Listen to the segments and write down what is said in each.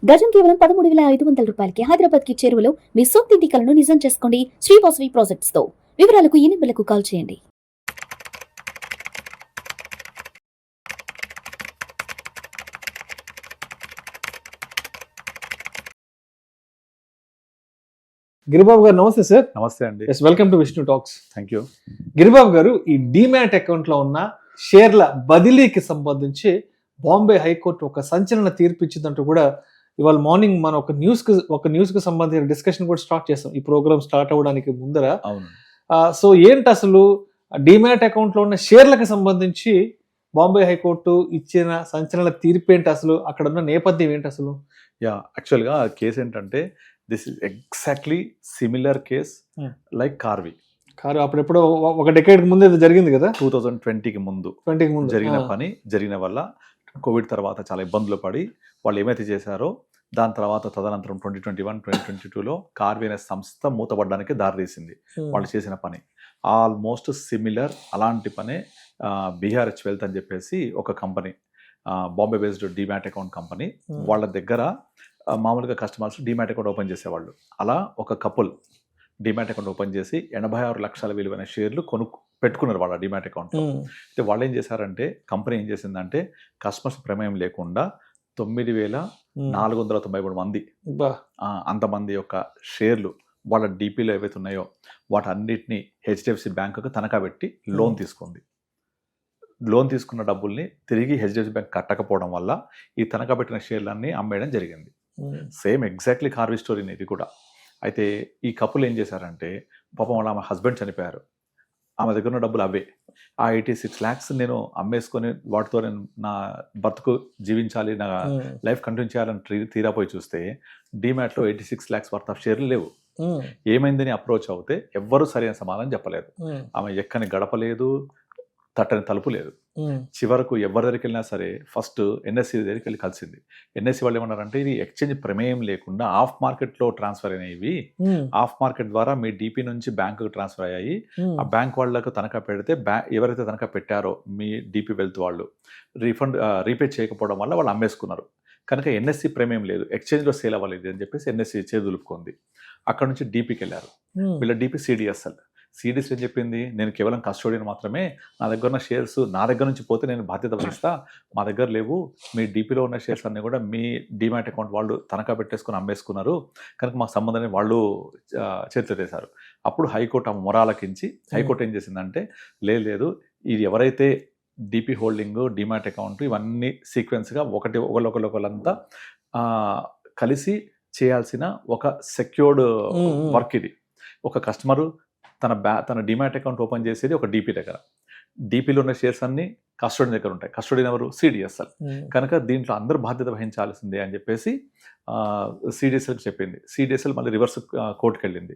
గజం కేవలం 13,500 రూపాయలకి హైదరాబాద్ కి చేరువలో మీ సొంతింటి కలను నిజం చేసుకోండి శ్రీ వాసవి ప్రాజెక్ట్స్ తో. వివరాలకు ఈ నెంబర్లకు కాల్ చేయండి. గిరిబాబు గారు నమస్తే సార్. నమస్తే అండి. Yes, welcome to Vishnu talks. Thank you. Giribabu గారు, ఈ డిమాట్ అకౌంట్ లో ఉన్న షేర్ల బదిలీకి సంబంధించి బాంబే హైకోర్టు ఒక సంచలన తీర్పు ఇచ్చిందంటూ కూడా ఇవాళ మార్నింగ్ మనం ఒక న్యూస్ కి సంబంధించిన డిస్కషన్ కూడా స్టార్ట్ చేస్తాం ఈ ప్రోగ్రామ్ స్టార్ట్ అవ్వడానికి ముందర. అవును. సో ఏంటి అసలు డిమాట్ అకౌంట్ లో ఉన్న షేర్లకు సంబంధించి బాంబే హైకోర్టు ఇచ్చిన సంచలన తీర్పు ఏంటి, అసలు అక్కడ ఉన్న నేపథ్యం ఏంటి అసలు? యాక్చువల్గా కేసు ఏంటంటే this is exactly similar case like Karvy. Car అప్పుడెప్పుడో ఒక డెకేడ్ ముందు ఇది జరిగింది కదా, 2020కి ముందు జరిగిన పని జరిగిన వల్ల కోవిడ్ తర్వాత చాలా ఇబ్బందులు పడి వాళ్ళు ఏమైతే చేశారో దాని తర్వాత తదనంతరం 2021-2022లో కార్వి అనే సంస్థ మూతపడడానికి దారితీసింది వాళ్ళు చేసిన పని. ఆల్మోస్ట్ సిమిలర్ అలాంటి పనే బీఆర్హెచ్ వెల్త్ అని చెప్పేసి ఒక company, Bombay based demat account company. వాళ్ళ దగ్గర మామూలుగా కస్టమర్స్ డిమాట్ అకౌంట్ ఓపెన్ చేసేవాళ్ళు. అలా ఒక కపుల్ డిమాట్ అకౌంట్ ఓపెన్ చేసి 86 లక్షల విలువైన షేర్లు పెట్టుకున్నారు వాళ్ళ డిమాట్ అకౌంట్. అయితే వాళ్ళు ఏం చేశారంటే, కంపెనీ ఏం చేసిందంటే కస్టమర్స్ ప్రమేయం లేకుండా 9,493 మంది అంతమంది యొక్క షేర్లు వాళ్ళ డిపిలో ఏవైతే ఉన్నాయో వాటన్నిటిని హెచ్డిఎఫ్సి బ్యాంకుకు తనఖా పెట్టి లోన్ తీసుకుంది. లోన్ తీసుకున్న డబ్బుల్ని తిరిగి హెచ్డిఎఫ్సి బ్యాంక్ కట్టకపోవడం వల్ల ఈ తనఖా పెట్టిన షేర్లన్నీ అమ్మేయడం జరిగింది. సేమ్ ఎగ్జాక్ట్లీ కార్వి స్టోరీని ఇది కూడా. అయితే ఈ కపుల్ ఏం చేశారంటే, పాపం వాళ్ళ ఆమె హస్బెండ్ చనిపోయారు, ఆమె దగ్గర ఉన్న డబ్బులు అవే. ఆ 86 lakhs నేను అమ్మేసుకొని వాటితో నేను నా బతుకు జీవించాలి, నా లైఫ్ కంటిన్యూ చేయాలని తీరాపోయి చూస్తే డిమాట్లో 86 lakhs వర్త్ ఆఫ్ షేర్లు లేవు. ఏమైందని అప్రోచ్ అవుతే ఎవ్వరూ సరైన సమాధానం చెప్పలేదు. ఆమె ఎక్కని గడపలేదు, తట్టని తలుపు లేదు. చివరకు ఎవరి దగ్గరికి వెళ్ళినా సరే ఫస్ట్ ఎన్ఎస్సి దగ్గరికి వెళ్ళి కలిసింది. ఎన్ఎస్సి వాళ్ళు ఏమన్నారంటే, ఇది ఎక్స్చేంజ్ ప్రమేయం లేకుండా ఆఫ్ మార్కెట్లో ట్రాన్స్ఫర్ అయినవి, ఆఫ్ మార్కెట్ ద్వారా మీ డిపి నుంచి బ్యాంకుకు ట్రాన్స్ఫర్ అయ్యాయి. ఆ బ్యాంక్ వాళ్ళకు తనఖా పెడితే ఎవరైతే తనఖా పెట్టారో మీ డిపి వెల్త్ వాళ్ళు రీపే చేయకపోవడం వల్ల వాళ్ళు అమ్మేసుకున్నారు. కనుక ఎన్ఎస్సి ప్రమేయం లేదు, ఎక్స్చేంజ్లో సేల్ అవ్వలేదు అని చెప్పేసి ఎన్ఎస్సి చేదులుపుకుంది. అక్కడ నుంచి డిపికి వెళ్ళారు. వీళ్ళ డిపి సిడిఎస్ఎల్ ఏం చెప్పింది, నేను కేవలం కస్టోడియన్ మాత్రమే, నా దగ్గర ఉన్న షేర్స్ నా దగ్గర నుంచి పోతే నేను బాధ్యత వహిస్తా, మా దగ్గర లేవు, మీ డిపిలో ఉన్న షేర్స్ అన్నీ కూడా మీ డిమాట్ అకౌంట్ వాళ్ళు తనఖా పెట్టేసుకుని అమ్మేసుకున్నారు, కనుక మాకు సంబంధాన్ని వాళ్ళు చేతులు చేశారు. అప్పుడు హైకోర్టు ఆ మొరాలకించి హైకోర్టు ఏం చేసిందంటే, లేదు ఇది ఎవరైతే డిపి హోల్డింగ్, డిమాట్ అకౌంట్ ఇవన్నీ సీక్వెన్స్గా ఒకళ్ళంతా కలిసి చేయాల్సిన ఒక సెక్యూర్డ్ వర్క్ ఇది. ఒక కస్టమరు తన డిమాట్ అకౌంట్ ఓపెన్ చేసేది ఒక డిపి దగ్గర, డిపిలో ఉన్న షేర్స్ అన్ని కస్టోడియన్ దగ్గర ఉంటాయి. కస్టోడియన్ ఎవరు? సిడిఎస్ఎల్. కనుక దీంట్లో అందరూ బాధ్యత వహించాల్సిందే అని చెప్పేసి సిడిఎస్ఎల్కి చెప్పింది. సిడిఎస్ఎల్ మళ్ళీ రివర్స్ కోర్టుకు వెళ్ళింది.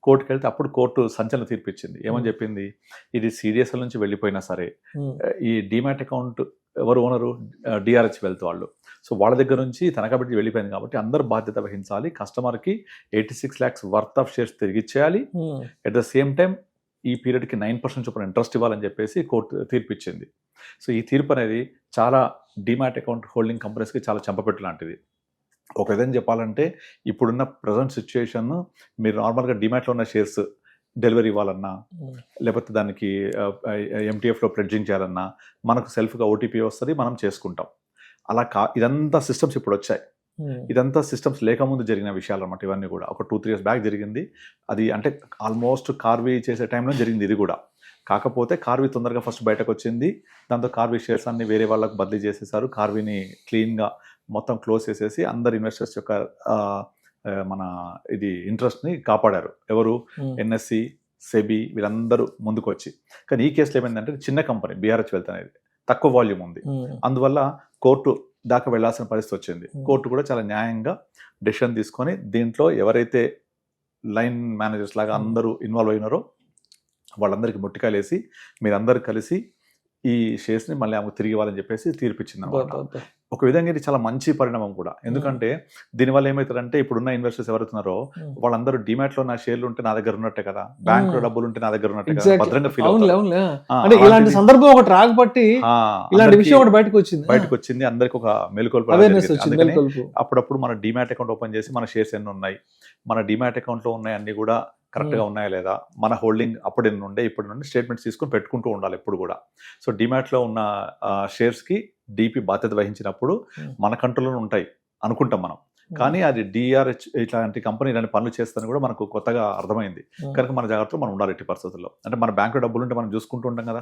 కోర్టుకు వెళ్తే అప్పుడు కోర్టు సంచలన తీర్పు ఇచ్చింది. ఏమని చెప్పింది, ఇది సిడిఎస్ఎల్ నుంచి వెళ్ళిపోయినా సరే ఈ డిమాట్ అకౌంట్ ఎవరు ఓనరు? డిఆర్హెచ్ వెల్త్ వాళ్ళు. సో వాళ్ళ దగ్గర నుంచి తనఖా పెట్టి వెళ్ళిపోయింది కాబట్టి అందరూ బాధ్యత వహించాలి, కస్టమర్కి 86 lakhs వర్త్ ఆఫ్ షేర్స్ తిరిగి ఇచ్చేయాలి, అట్ ద సేమ్ టైం ఈ పీరియడ్కి 9% చొప్పున ఇంట్రెస్ట్ ఇవ్వాలని చెప్పేసి కోర్టు తీర్పు ఇచ్చింది. సో ఈ తీర్పు అనేది చాలా డిమాట్ అకౌంట్ హోల్డింగ్ కంపెనీస్కి చాలా చెంపపెట్టు లాంటిది. ఒక విధంగా చెప్పాలంటే, ఇప్పుడున్న ప్రజెంట్ సిచ్యుయేషన్, మీరు నార్మల్గా డిమాట్లో ఉన్న షేర్స్ డెలివరీ ఇవ్వాలన్నా, లేకపోతే దానికి ఎంటీఎఫ్లో ప్లెడ్జింగ్ చేయాలన్నా మనకు సెల్ఫ్గా ఓటీపీ వస్తుంది, మనం చేసుకుంటాం. అలా ఇదంతా సిస్టమ్స్ ఇప్పుడు వచ్చాయి. ఇదంతా సిస్టమ్స్ లేకముందు జరిగిన విషయాలు అనమాట ఇవన్నీ కూడా. ఒక 2-3 years బ్యాక్ జరిగింది అది. అంటే ఆల్మోస్ట్ కార్వి చేసే టైంలో జరిగింది ఇది కూడా. కాకపోతే కార్వి తొందరగా ఫస్ట్ బయటకు వచ్చింది. దాంతో కార్వి షేర్స్ అన్ని వేరే వాళ్ళకు బదిలీ చేసేసారు. కార్విని క్లీన్గా మొత్తం క్లోజ్ చేసేసి అందరు ఇన్వెస్టర్స్ యొక్క మన ఇది ఇంట్రెస్ట్ని కాపాడారు. ఎవరు? ఎన్ఎస్సి, సెబీ వీళ్ళందరూ ముందుకు వచ్చి. కానీ ఈ కేసులో ఏమైందంటే, చిన్న కంపెనీ బీఆర్హెచ్ వెల్త్ అనేది తక్కువ వాల్యూమ్ ఉంది, అందువల్ల కోర్టు దాకా వెళ్లాల్సిన పరిస్థితి వచ్చింది. కోర్టు కూడా చాలా న్యాయంగా డెసిషన్ తీసుకొని దీంట్లో ఎవరైతే లైన్ మేనేజర్స్ లాగా అందరూ ఇన్వాల్వ్ అయినారో వాళ్ళందరికీ ముట్టికాయలు వేసి మీరందరూ కలిసి ఈ షేర్స్ని మళ్ళీ ఆమెకు తిరిగి ఇవ్వాలని చెప్పేసి తీర్పిచ్చింది అనమాట. ఒక విధంగా ఇది చాలా మంచి పరిణామం కూడా. ఎందుకంటే దీనివల్ల ఏమవుతుందంటే ఇప్పుడున్న ఇన్వెస్టర్స్ ఎవరుతున్నారో వాళ్ళందరూ డిమాట్ లో నా షేర్లు ఉంటే నా దగ్గర ఉన్నట్టే కదా, బ్యాంక్ లో డబ్బులు ఉంటే నా దగ్గర ఉన్నట్టే కదా, భద్రంగా ఫీల్ అవుతారు. అంటే ఇలాంటి సందర్భం ఒకటి రాకపోతే ఇలాంటి విషయం ఒకటి బయటకు వచ్చింది, అందరికి ఒక మెలకువలు. అప్పుడప్పుడు మన డిమాట్ అకౌంట్ ఓపెన్ చేసి మన షేర్స్ ఎన్ని ఉన్నాయి, మన డిమాట్ అకౌంట్ లో ఉన్నాయి అన్ని కూడా కరెక్ట్ గా ఉన్నాయా లేదా, మన హోల్డింగ్ అప్పుడు ఎన్ని ఉండే ఇప్పుడు నుండి స్టేట్మెంట్స్ తీసుకొని పెట్టుకుంటూ ఉండాలి ఎప్పుడు కూడా. సో డిమాట్ లో ఉన్న షేర్స్ కి డిపి బాధ్యత వహించినప్పుడు మన కంట్రోల్లో ఉంటాయి అనుకుంటాం మనం, కానీ అది డిఆర్హెచ్ ఇట్లాంటి కంపెనీ ఇలాంటి పనులు చేస్తాను కూడా మనకు కొత్తగా అర్థమైంది. కనుక మన జాగ్రత్తలో మనం ఉండాలి ఎట్టి పరిస్థితుల్లో. అంటే మన బ్యాంకులో డబ్బులు ఉంటే మనం చూసుకుంటూ ఉంటాం కదా,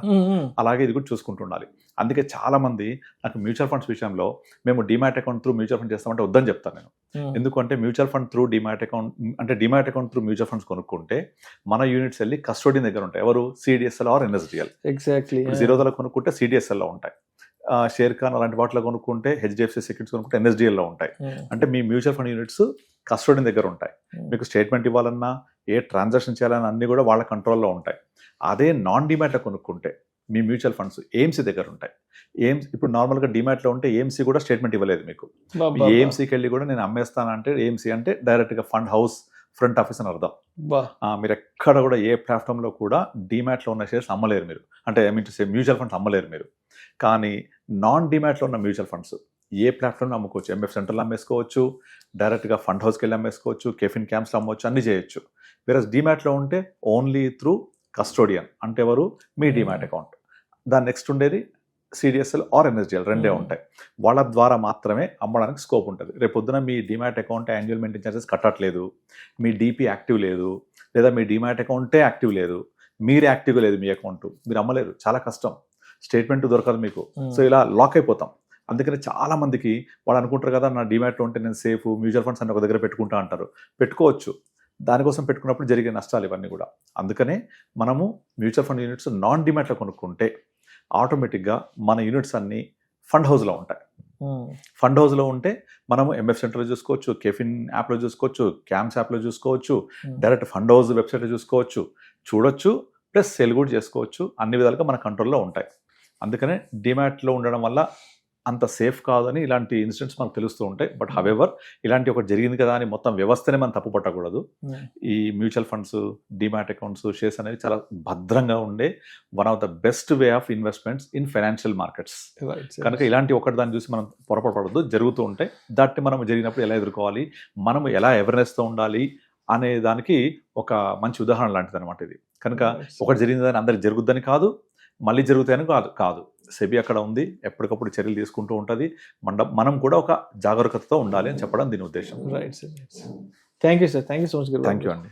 అలాగే ఇది కూడా చూసుకుంటూ ఉండాలి. అందుకే చాలా మంది నాకు మ్యూచువల్ ఫండ్స్ విషయంలో మేము demat account through mutual fund చేస్తామంటే వద్దని చెప్తాను నేను. ఎందుకంటే mutual fund through demat account అంటే demat account through mutual funds కొనుక్కుంటే మన యూనిట్స్ వెళ్ళి కస్టోడియన్ దగ్గర ఉంటాయి. ఎవరు? CDSL or NSDL. ఎగ్జాక్ట్లీ. జీరోదాలో కొనుక్కుంటే సిడిఎస్ఎల్లో ఉంటాయి, షేర్ ఖాన్ అలాంటి వాటిలో కొనుక్కుంటే హెచ్డిఎఫ్సి సెక్యూరిటీస్ కొనుక్కుంటే ఎన్ఎస్డిఎల్లో ఉంటాయి. అంటే మీ మ్యూచువల్ ఫండ్ యూనిట్స్ కస్టోడియన్ దగ్గర ఉంటాయి. మీకు స్టేట్మెంట్ ఇవ్వాలన్నా ఏ ట్రాన్సాక్షన్ చేయాలన్నా అన్ని కూడా వాళ్ళ కంట్రోల్లో ఉంటాయి. అదే నాన్ డిమాట్లో కొనుక్కుంటే మీ మ్యూచువల్ ఫండ్స్ ఏఎంసీ దగ్గర ఉంటాయి. ఇప్పుడు నార్మల్గా డిమాట్లో ఉంటే ఏఎంసీ కూడా స్టేట్మెంట్ ఇవ్వలేదు మీకు. ఏఎంసీకి వెళ్ళి కూడా నేను అమ్మేస్తానంటే ఏఎంసీ అంటే డైరెక్ట్గా ఫండ్ హౌస్ ఫ్రంట్ ఆఫీస్ అని అర్థం. మీరు ఎక్కడ కూడా ఏ ప్లాట్ఫామ్లో కూడా డిమాట్లో ఉన్న షేర్స్ అమ్మలేరు మీరు, అంటే I mean to say mutual funds అమ్మలేరు మీరు. కానీ నాన్ డిమాట్లో ఉన్న మ్యూచువల్ ఫండ్స్ ఏ ప్లాట్ఫామ్లో అమ్ముకోవచ్చు. ఎంఎఫ్ సెంటర్లో అమ్మేసుకోవచ్చు, డైరెక్ట్గా ఫండ్ హౌస్కి వెళ్ళి అమ్మేసుకోవచ్చు, కెఫిన్ క్యాంప్స్లో అమ్మవచ్చు, అన్ని చేయొచ్చు. వేరే డిమాట్లో ఉంటే ఓన్లీ త్రూ కస్టోడియన్, అంటే ఎవరు? మీ డిమాట్ అకౌంట్. దాని నెక్స్ట్ ఉండేది సిడిఎస్ఎల్ ఆర్ ఎన్ఎస్డిఎల్, రెండే ఉంటాయి. వాళ్ళ ద్వారా మాత్రమే అమ్మడానికి స్కోప్ ఉంటుంది. రేపు పొద్దున మీ demat account annual maintenance charges కట్టట్లేదు, మీ డిపి యాక్టివ్ లేదు, లేదా మీ డిమాట్ అకౌంటే యాక్టివ్ లేదు, మీరు యాక్టివ్గా లేదు మీ అకౌంట్, మీరు అమ్మలేరు. చాలా కష్టం, స్టేట్మెంట్ దొరకదు మీకు. సో ఇలా లాక్ అయిపోతాం. అందుకని చాలా మందికి వాళ్ళు అనుకుంటారు కదా, నా డిమాట్లో ఉంటే నేను సేఫ్, మ్యూచువల్ ఫండ్స్ అన్ని ఒక దగ్గర పెట్టుకుంటా అంటారు. పెట్టుకోవచ్చు, దానికోసం పెట్టుకున్నప్పుడు జరిగే నష్టాలు ఇవన్నీ కూడా. అందుకనే మనము మ్యూచువల్ ఫండ్ యూనిట్స్ నాన్ డిమాట్లో కొనుక్కుంటే ఆటోమేటిక్గా మన యూనిట్స్ అన్ని ఫండ్ హౌస్లో ఉంటాయి. ఫండ్ హౌస్లో ఉంటే మనము ఎంఎఫ్ సెంటర్లో చూసుకోవచ్చు, కెఫిన్ యాప్లో చూసుకోవచ్చు, క్యాంప్స్ యాప్లో చూసుకోవచ్చు, డైరెక్ట్ ఫండ్ హౌస్ వెబ్సైట్లో చూడొచ్చు, ప్లస్ సెల్ కూడా చేసుకోవచ్చు. అన్ని విధాలుగా మన కంట్రోల్లో ఉంటాయి. అందుకనే డిమాట్లో ఉండడం వల్ల అంత సేఫ్ కాదని ఇలాంటి ఇన్సిడెంట్స్ మనకు తెలుస్తూ ఉంటాయి. బట్ హవెవర్ ఇలాంటి ఒకటి జరిగింది కదా అని మొత్తం వ్యవస్థనే మనం తప్పు పట్టకూడదు. ఈ mutual funds, demat accounts, shares అనేవి చాలా భద్రంగా ఉండే one of the best way of investments in financial markets. కనుక ఇలాంటి ఒకటి దాన్ని చూసి మనం పొరపడకూడదు, జరుగుతూ ఉంటాయి. దాన్ని మనం జరిగినప్పుడు ఎలా ఎదుర్కోవాలి, మనం ఎలా అవేర్నెస్తో ఉండాలి అనే దానికి ఒక మంచి ఉదాహరణ లాంటిది అనమాట ఇది. కనుక ఒకటి జరిగిందని అందరికి జరుగుద్దని కాదు, మళ్ళీ జరుగుతాయని కాదు. సెబీ అక్కడ ఉంది, ఎప్పటికప్పుడు చర్యలు తీసుకుంటూ ఉంటుంది. మనం కూడా ఒక జాగరూకతతో ఉండాలి అని చెప్పడం దీని ఉద్దేశం. Right sir. Thank you sir. Thank you so much. Thank you అండి.